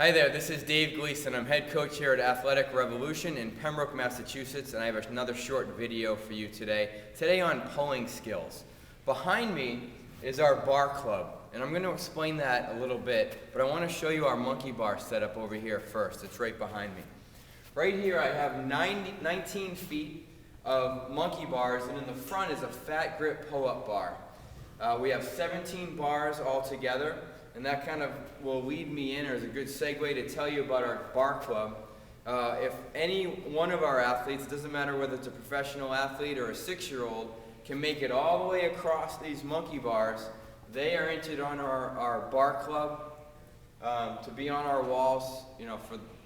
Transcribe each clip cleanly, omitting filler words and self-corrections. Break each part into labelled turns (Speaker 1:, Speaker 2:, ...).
Speaker 1: Hi there, this is Dave Gleason. I'm head coach here at Athletic Revolution in Pembroke, Massachusetts, and I have another short video for you today. Today on pulling skills. Behind me is our bar club, and I'm going to explain that a little bit, but I want to show you our monkey bar setup over here first. It's right behind me. Right here I have 19 feet of monkey bars, and in the front is a fat grip pull-up bar. We have 17 bars all together. And that kind of will lead me in, or is a good segue to tell you about our bar club. If any one of our athletes, doesn't matter whether it's a professional athlete or a 6-year-old, can make it all the way across these monkey bars, they are entered on our bar club to be on our walls,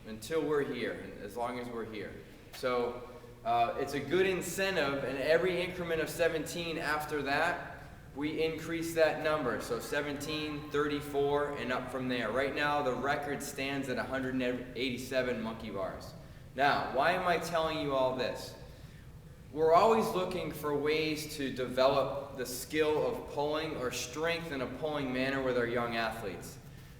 Speaker 1: until we're here, as long as we're here. So it's a good incentive, and every increment of 17 after that, we increase that number, so 17, 34, and up from there. Right now, the record stands at 187 monkey bars. Now, why am I telling you all this? We're always looking for ways to develop the skill of pulling or strengthen a pulling manner with our young athletes.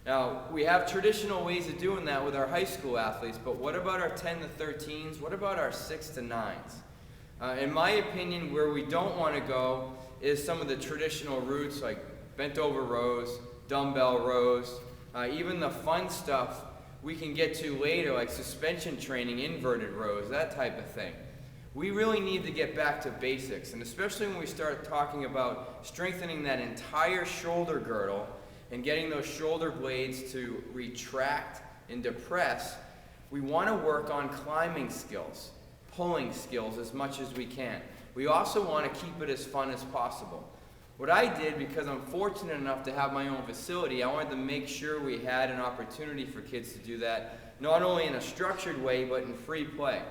Speaker 1: Now, we have traditional ways of doing that with our high school athletes, but what about our 10 to 13s? What about our 6 to 9s? In my opinion, where we don't want to go is some of the traditional routes like bent over rows, dumbbell rows, even the fun stuff we can get to later like suspension training, inverted rows, that type of thing. We really need to get back to basics, and especially when we start talking about strengthening that entire shoulder girdle and getting those shoulder blades to retract and depress, we want to work on climbing skills, pulling skills as much as we can. We also want to keep it as fun as possible. What I did, because I'm fortunate enough to have my own facility, I wanted to make sure we had an opportunity for kids to do that, not only in a structured way, but in free play.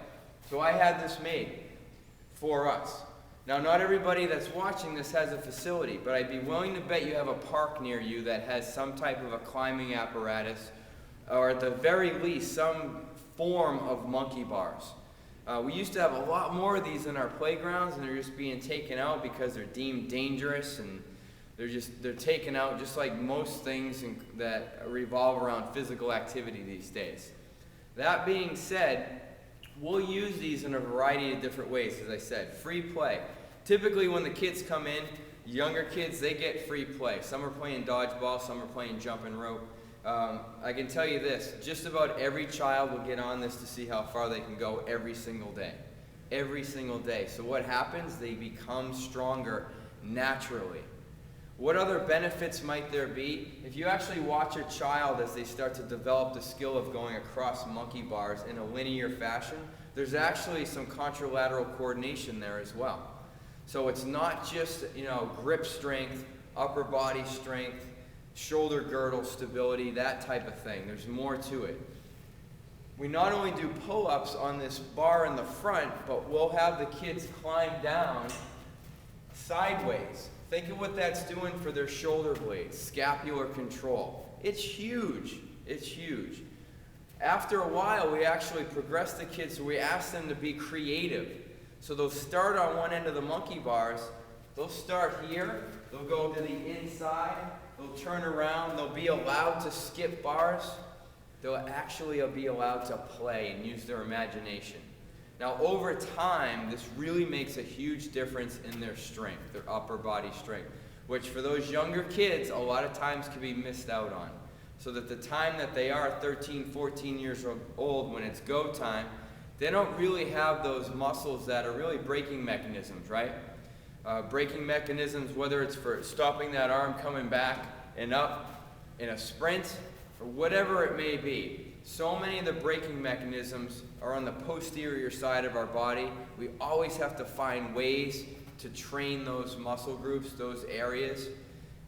Speaker 1: So I had this made for us. Now, not everybody that's watching this has a facility, but I'd be willing to bet you have a park near you that has some type of a climbing apparatus, or at the very least, some form of monkey bars. We used to have a lot more of these in our playgrounds, and they're just being taken out because they're deemed dangerous, and they're taken out just like most things that revolve around physical activity these days. That being said, we'll use these in a variety of different ways, as I said. Free play. Typically when the kids come in, younger kids, they get free play. Some are playing dodgeball, some are playing jumping rope. I can tell you this, just about every child will get on this to see how far they can go every single day. Every single day. So what happens? They become stronger naturally. What other benefits might there be? If you actually watch a child as they start to develop the skill of going across monkey bars in a linear fashion, there's actually some contralateral coordination there as well. So it's not just, grip strength, upper body strength, shoulder girdle stability, that type of thing. There's more to it. We not only do pull-ups on this bar in the front, but we'll have the kids climb down sideways. Think of what that's doing for their shoulder blades, scapular control. It's huge. It's huge. After a while, we actually progress the kids, so we ask them to be creative. So they'll start on one end of the monkey bars. They'll start here. They'll go to the inside. They'll turn around, they'll be allowed to skip bars, they'll actually be allowed to play and use their imagination. Now over time, this really makes a huge difference in their strength, their upper body strength, which for those younger kids, a lot of times can be missed out on. So that the time that they are 13, 14 years old, when it's go time, they don't really have those muscles that are really braking mechanisms, right? Braking mechanisms, whether it's for stopping that arm coming back and up in a sprint or whatever it may be. So many of the braking mechanisms are on the posterior side of our body. We always have to find ways to train those muscle groups, those areas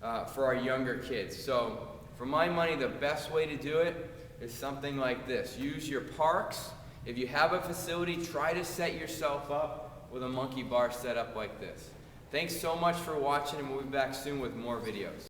Speaker 1: for our younger kids. So for my money, the best way to do it is something like this. Use your parks. If you have a facility, try to set yourself up with a monkey bar set up like this. Thanks so much for watching, and we'll be back soon with more videos.